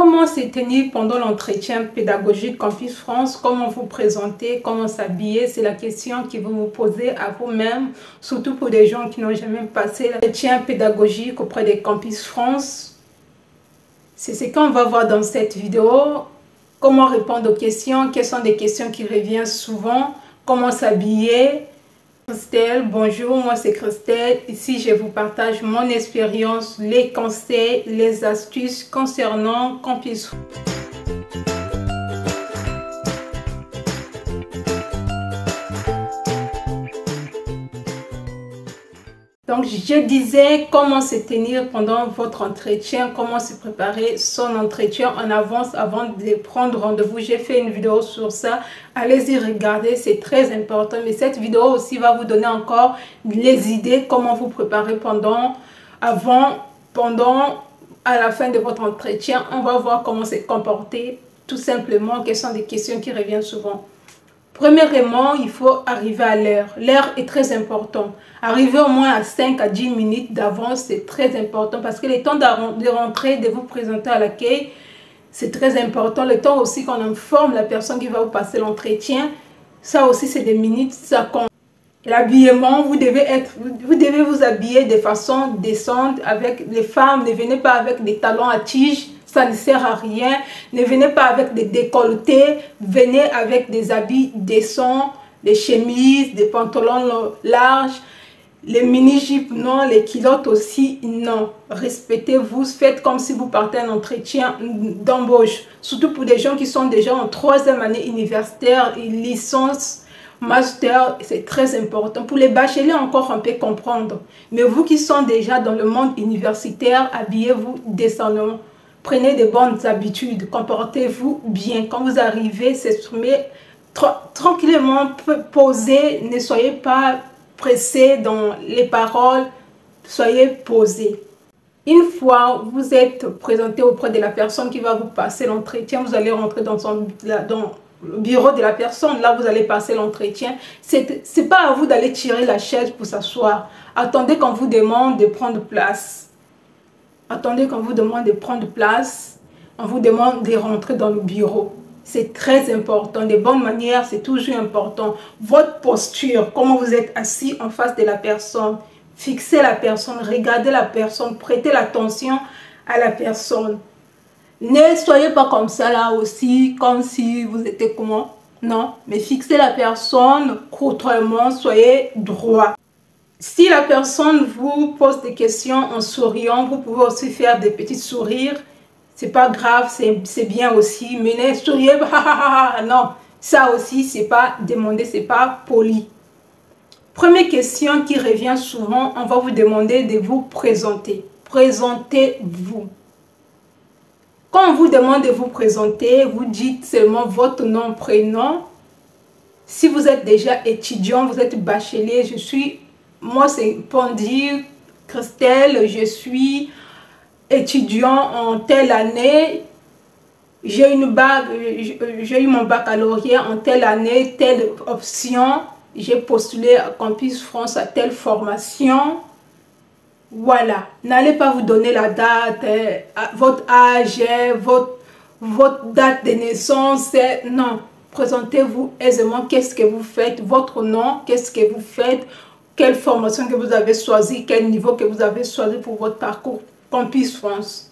Comment se tenir pendant l'entretien pédagogique Campus France? Comment vous présenter? Comment s'habiller? C'est la question que vous vous posez à vous-même, surtout pour des gens qui n'ont jamais passé l'entretien pédagogique auprès des Campus France. C'est ce qu'on va voir dans cette vidéo. Comment répondre aux questions? Quelles sont des questions qui reviennent souvent? Comment s'habiller? Christelle, bonjour, moi c'est Christelle. Ici, je vous partage mon expérience, les conseils, les astuces concernant Campus. Donc, je disais comment se tenir pendant votre entretien, comment se préparer son entretien en avance avant de prendre rendez-vous. J'ai fait une vidéo sur ça. Allez-y regarder, c'est très important. Mais cette vidéo aussi va vous donner encore les idées, comment vous préparer pendant, avant, pendant, à la fin de votre entretien. On va voir comment se comporter, tout simplement, quelles sont des questions qui reviennent souvent. Premièrement, il faut arriver à l'heure. L'heure est très important. Arriver au moins à 5 à 10 minutes d'avance, c'est très important parce que le temps de rentrer, de vous présenter à l'accueil, c'est très important. Le temps aussi qu'on informe la personne qui va vous passer l'entretien, ça aussi c'est des minutes, ça compte. L'habillement, vous devez vous habiller de façon décente avec les femmes. Ne venez pas avec des talons à tige. Ça ne sert à rien. Ne venez pas avec des décolletés. Venez avec des habits décents, des chemises, des pantalons larges. Les mini-jupes, non. Les culottes aussi, non. Respectez-vous. Faites comme si vous partez à un entretien d'embauche. Surtout pour des gens qui sont déjà en 3e année universitaire, une licence, master, c'est très important. Pour les bacheliers, encore on peut comprendre. Mais vous qui sont déjà dans le monde universitaire, habillez-vous décemment. Prenez de bonnes habitudes, comportez-vous bien. Quand vous arrivez, s'exprimer tranquillement, posé, ne soyez pas pressé dans les paroles, soyez posé. Une fois vous êtes présenté auprès de la personne qui va vous passer l'entretien, vous allez rentrer dans le bureau de la personne, là vous allez passer l'entretien. C'est pas à vous d'aller tirer la chaise pour s'asseoir. Attendez qu'on vous demande de prendre place. Attendez qu'on vous demande de prendre place, on vous demande de rentrer dans le bureau. C'est très important. De bonnes manières, c'est toujours important. Votre posture, comment vous êtes assis en face de la personne. Fixez la personne, regardez la personne, prêtez l'attention à la personne. Ne soyez pas comme ça là aussi, comme si vous étiez comment. Non, mais fixez la personne courtoisement, soyez droit. Si la personne vous pose des questions en souriant, vous pouvez aussi faire des petits sourires. C'est pas grave, c'est bien aussi. Mais ne souriez pas, non. Ça aussi, c'est pas demandé, c'est pas poli. Première question qui revient souvent, on va vous demander de vous présenter. Présentez-vous. Quand on vous demande de vous présenter, vous dites seulement votre nom, prénom. Si vous êtes déjà étudiant, vous êtes bachelier, moi, c'est pour dire, Christelle, je suis étudiant en telle année, j'ai eu mon baccalauréat en telle année, telle option, j'ai postulé à Campus France à telle formation. Voilà, n'allez pas vous donner la date, votre âge, votre date de naissance, non. Présentez-vous aisément, qu'est-ce que vous faites, votre nom, qu'est-ce que vous faites, quelle formation que vous avez choisi, quel niveau que vous avez choisi pour votre parcours Campus France.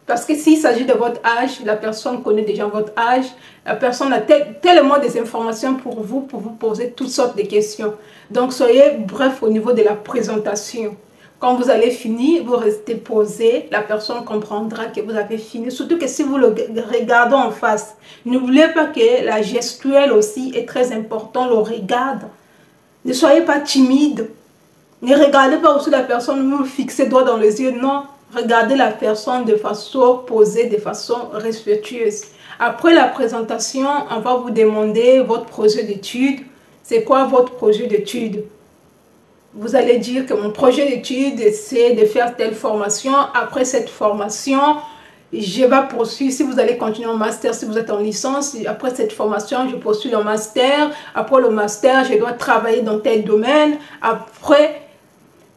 Parce que s'il s'agit de votre âge, la personne connaît déjà votre âge, la personne a tellement des informations pour vous poser toutes sortes de questions. Donc soyez bref au niveau de la présentation. Quand vous allez finir, vous restez posé, la personne comprendra que vous avez fini. Surtout que si vous le regardez en face, n'oubliez pas que la gestuelle aussi est très importante, le regard. Ne soyez pas timide. Ne regardez pas aussi la personne, vous fixez droit dans les yeux. Non, regardez la personne de façon posée, de façon respectueuse. Après la présentation, on va vous demander votre projet d'études. C'est quoi votre projet d'études? Vous allez dire que mon projet d'études, c'est de faire telle formation. Après cette formation, je vais poursuivre. Si vous allez continuer en master, si vous êtes en licence, après cette formation, je poursuis le master. Après le master, je dois travailler dans tel domaine. Après,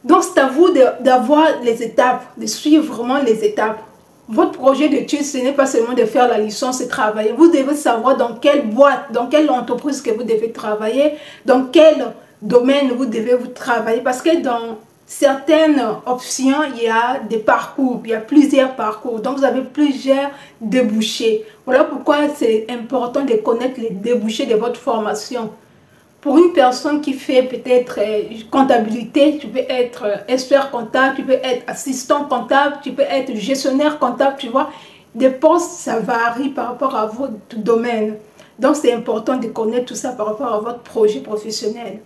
donc c'est à vous d'avoir les étapes, de suivre vraiment les étapes. votre projet d'études, ce n'est pas seulement de faire la licence et travailler. Vous devez savoir dans quelle boîte, dans quelle entreprise que vous devez travailler, dans quel domaine vous devez vous travailler. Parce que dans certaines options, il y a des parcours, il y a plusieurs parcours. Donc, vous avez plusieurs débouchés. Voilà pourquoi c'est important de connaître les débouchés de votre formation. Pour une personne qui fait peut-être comptabilité, tu peux être expert comptable, tu peux être assistant comptable, tu peux être gestionnaire comptable, tu vois. Des postes, ça varie par rapport à votre domaine. Donc, c'est important de connaître tout ça par rapport à votre projet professionnel.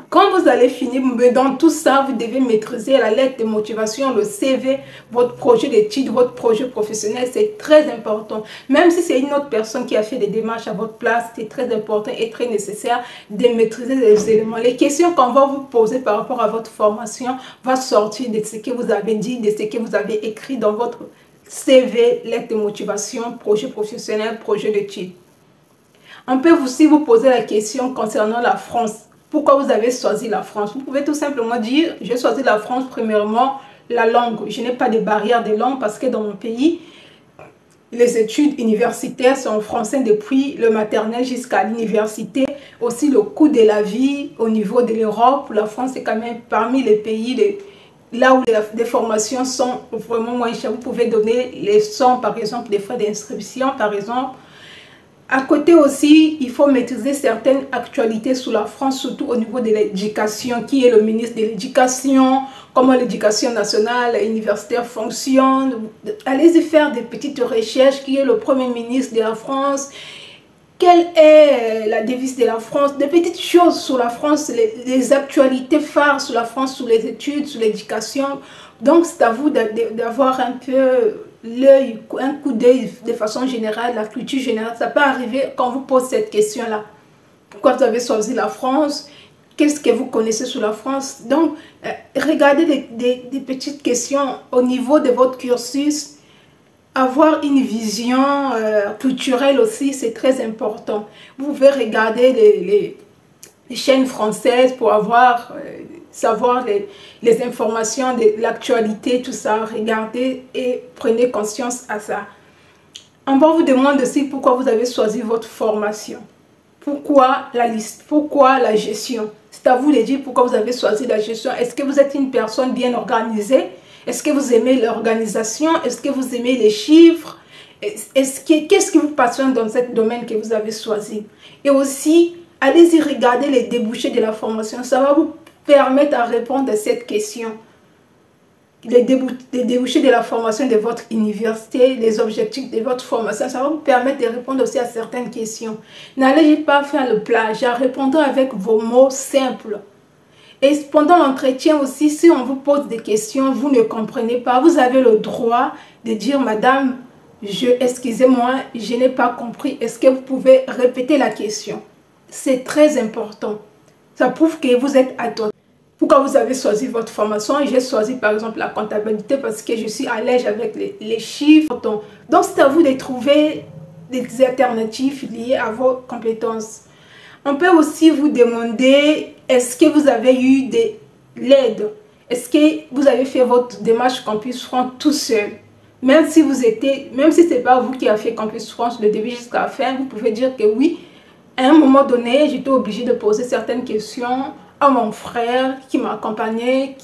Quand vous allez finir dans tout ça, vous devez maîtriser la lettre de motivation, le CV, votre projet d'études, votre projet professionnel. C'est très important. Même si c'est une autre personne qui a fait des démarches à votre place, c'est très important et très nécessaire de maîtriser les éléments. Les questions qu'on va vous poser par rapport à votre formation vont sortir de ce que vous avez dit, de ce que vous avez écrit dans votre CV, lettre de motivation, projet professionnel, projet d'études. On peut aussi vous poser la question concernant la France. Pourquoi vous avez choisi la France? Vous pouvez tout simplement dire, j'ai choisi la France, premièrement, la langue. Je n'ai pas de barrière de langue parce que dans mon pays, les études universitaires sont en français depuis le maternel jusqu'à l'université. Aussi, le coût de la vie au niveau de l'Europe, la France est quand même parmi les pays là où les formations sont vraiment moins chères. Vous pouvez donner les sommes, par exemple, des frais d'inscription, par exemple. À côté aussi, il faut maîtriser certaines actualités sur la France, surtout au niveau de l'éducation. Qui est le ministre de l'Éducation? Comment l'éducation nationale et universitaire fonctionne? Allez-y faire des petites recherches. Qui est le Premier ministre de la France? Quelle est la devise de la France? Des petites choses sur la France, les actualités phares sur la France, sur les études, sur l'éducation. Donc, c'est à vous d'avoir un peu l'œil, un coup d'œil de façon générale, la culture générale. Ça peut arriver quand on vous pose cette question-là. Pourquoi vous avez choisi la France? Qu'est-ce que vous connaissez sur la France? Donc, regardez des petites questions au niveau de votre cursus. Avoir une vision culturelle aussi, c'est très important. Vous pouvez regarder les chaînes françaises pour savoir les informations de l'actualité, tout ça. Regardez et prenez conscience à ça. On va vous demander aussi pourquoi vous avez choisi votre formation. Pourquoi la liste? Pourquoi la gestion? C'est à vous de dire pourquoi vous avez choisi la gestion. Est-ce que vous êtes une personne bien organisée? Est-ce que vous aimez l'organisation? Est-ce que vous aimez les chiffres? Qu'est-ce qui vous passionne dans ce domaine que vous avez choisi? Et aussi, allez-y regarder les débouchés de la formation. Ça va vous permettre à répondre à cette question. Les débouchés de la formation de votre université, les objectifs de votre formation, ça va vous permettre de répondre aussi à certaines questions. N'allez pas faire le plagiat, répondez avec vos mots simples. Et pendant l'entretien aussi, si on vous pose des questions, vous ne comprenez pas, vous avez le droit de dire, madame, excusez-moi, je n'ai pas compris. Est-ce que vous pouvez répéter la question? C'est très important. Ça prouve que vous êtes attentif. Pourquoi vous avez choisi votre formation? J'ai choisi par exemple la comptabilité parce que je suis à l'aise avec les chiffres. Donc c'est à vous de trouver des alternatives liées à vos compétences. On peut aussi vous demander, est-ce que vous avez eu de l'aide? Est-ce que vous avez fait votre démarche Campus France tout seul? Même si ce n'est pas vous qui avez fait Campus France le début jusqu'à la fin, vous pouvez dire que oui, à un moment donné, j'étais obligée de poser certaines questions à mon frère qui m'a accompagné,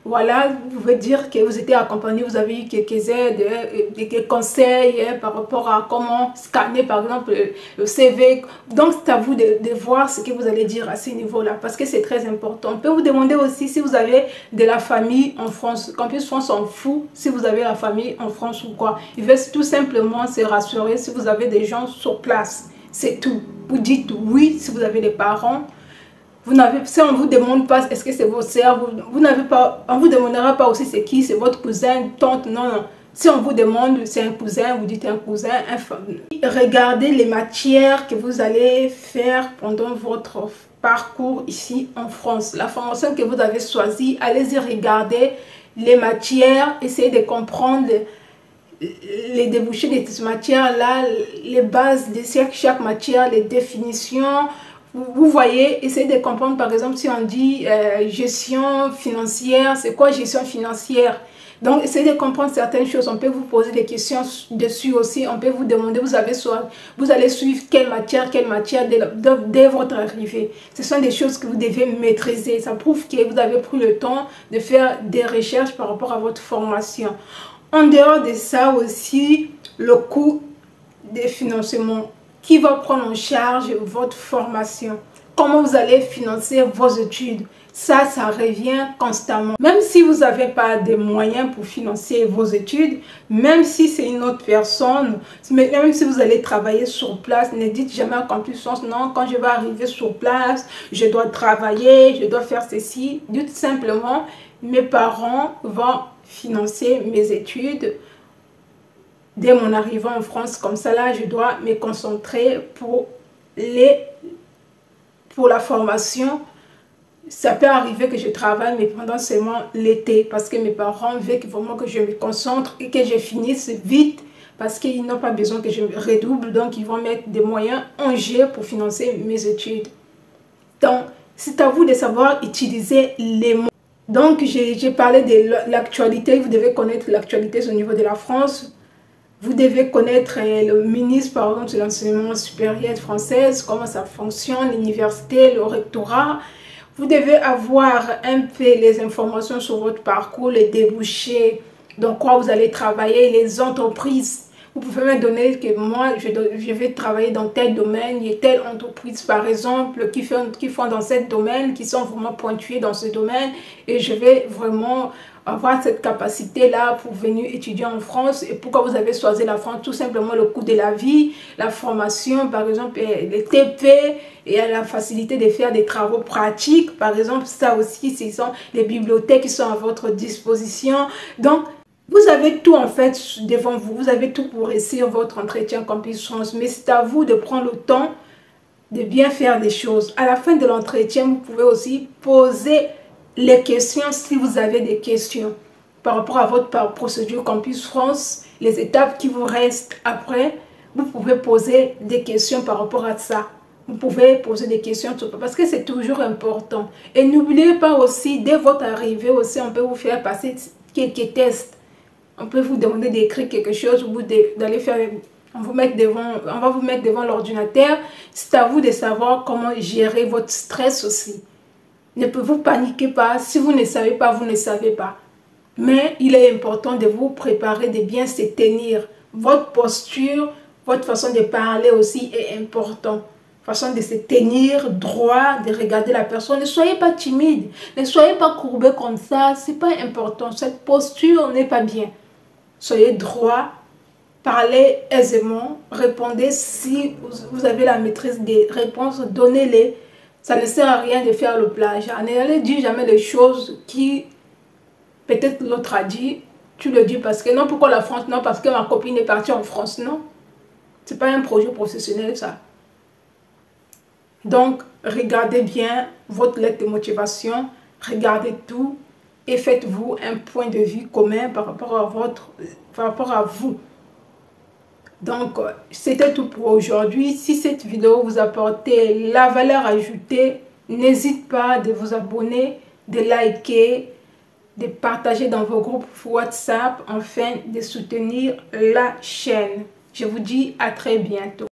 voilà, vous pouvez dire que vous étiez accompagné, vous avez eu quelques aides, quelques conseils par rapport à comment scanner par exemple le CV. Donc c'est à vous de voir ce que vous allez dire à ce niveau-là parce que c'est très important. On peut vous demander aussi si vous avez de la famille en France. Campus France s'en fout si vous avez la famille en France ou quoi. Il veut tout simplement se rassurer si vous avez des gens sur place. C'est tout. Vous dites oui si vous avez des parents. Si on ne vous demande pas est-ce que c'est vos sœurs, on ne vous demandera pas aussi c'est qui, c'est votre cousin, tante, non, non. Si on vous demande c'est un cousin, vous dites un cousin, un famille. Regardez les matières que vous allez faire pendant votre parcours ici en France. La formation que vous avez choisie, allez-y regarder les matières, essayez de comprendre les débouchés de cette matière-là, les bases de chaque matière, les définitions. Vous voyez, essayez de comprendre, par exemple, si on dit gestion financière, c'est quoi gestion financière? Donc, essayez de comprendre certaines choses. On peut vous poser des questions dessus aussi. On peut vous demander, vous allez suivre quelle matière dès votre arrivée. Ce sont des choses que vous devez maîtriser. Ça prouve que vous avez pris le temps de faire des recherches par rapport à votre formation. En dehors de ça aussi, le coût des financements. Qui va prendre en charge votre formation? Comment vous allez financer vos études? Ça revient constamment. Même si vous n'avez pas de moyens pour financer vos études, même si c'est une autre personne, même si vous allez travailler sur place, ne dites jamais à Campus France, non, quand je vais arriver sur place, je dois travailler, je dois faire ceci. Dites simplement, mes parents vont financer mes études dès mon arrivée en France. Comme ça, là, je dois me concentrer pour la formation. Ça peut arriver que je travaille, mais pendant seulement l'été, parce que mes parents veulent vraiment que je me concentre et que je finisse vite, parce qu'ils n'ont pas besoin que je redouble, donc ils vont mettre des moyens en jeu pour financer mes études. Donc, c'est à vous de savoir utiliser les mots. Donc, j'ai parlé de l'actualité. Vous devez connaître l'actualité au niveau de la France. Vous devez connaître le ministre, par exemple, de l'enseignement supérieur française, comment ça fonctionne, l'université, le rectorat. Vous devez avoir un peu les informations sur votre parcours, les débouchés, dans quoi vous allez travailler, les entreprises. Vous pouvez me donner que moi, je vais travailler dans tel domaine, il y a telle entreprise, par exemple, qui font dans ce domaine, qui sont vraiment pointués dans ce domaine, et je vais vraiment avoir cette capacité-là pour venir étudier en France. Et pourquoi vous avez choisi la France? Tout simplement le coût de la vie, la formation, par exemple, les TP, et la facilité de faire des travaux pratiques. Par exemple, ça aussi, ce sont les bibliothèques qui sont à votre disposition. Donc, vous avez tout en fait devant vous. Vous avez tout pour réussir votre entretien Campus France. Mais c'est à vous de prendre le temps de bien faire des choses. À la fin de l'entretien, vous pouvez aussi poser les questions si vous avez des questions par rapport à votre procédure Campus France, les étapes qui vous restent après. Vous pouvez poser des questions par rapport à ça. Vous pouvez poser des questions parce que c'est toujours important. Et n'oubliez pas aussi, dès votre arrivée aussi, on peut vous faire passer quelques tests. On peut vous demander d'écrire quelque chose ou d'aller faire... On va vous mettre devant l'ordinateur. C'est à vous de savoir comment gérer votre stress aussi. Ne vous paniquez pas. Si vous ne savez pas, vous ne savez pas. Mais il est important de vous préparer, de bien se tenir. Votre posture, votre façon de parler aussi est importante. Façon de se tenir droit, de regarder la personne. Ne soyez pas timide. Ne soyez pas courbé comme ça. Ce n'est pas important. Cette posture n'est pas bien. Soyez droit, parlez aisément, répondez si vous avez la maîtrise des réponses, donnez-les. Ça ne sert à rien de faire le plagiat. N'allez dire jamais les choses qui, peut-être l'autre a dit, tu le dis parce que non, pourquoi la France? Non, parce que ma copine est partie en France. Non, ce n'est pas un projet professionnel ça. Donc, regardez bien votre lettre de motivation, regardez tout. Et faites-vous un point de vue commun par rapport à vous. Donc, c'était tout pour aujourd'hui. Si cette vidéo vous apportait la valeur ajoutée, n'hésitez pas de vous abonner, de liker, de partager dans vos groupes WhatsApp, afin de soutenir la chaîne. Je vous dis à très bientôt.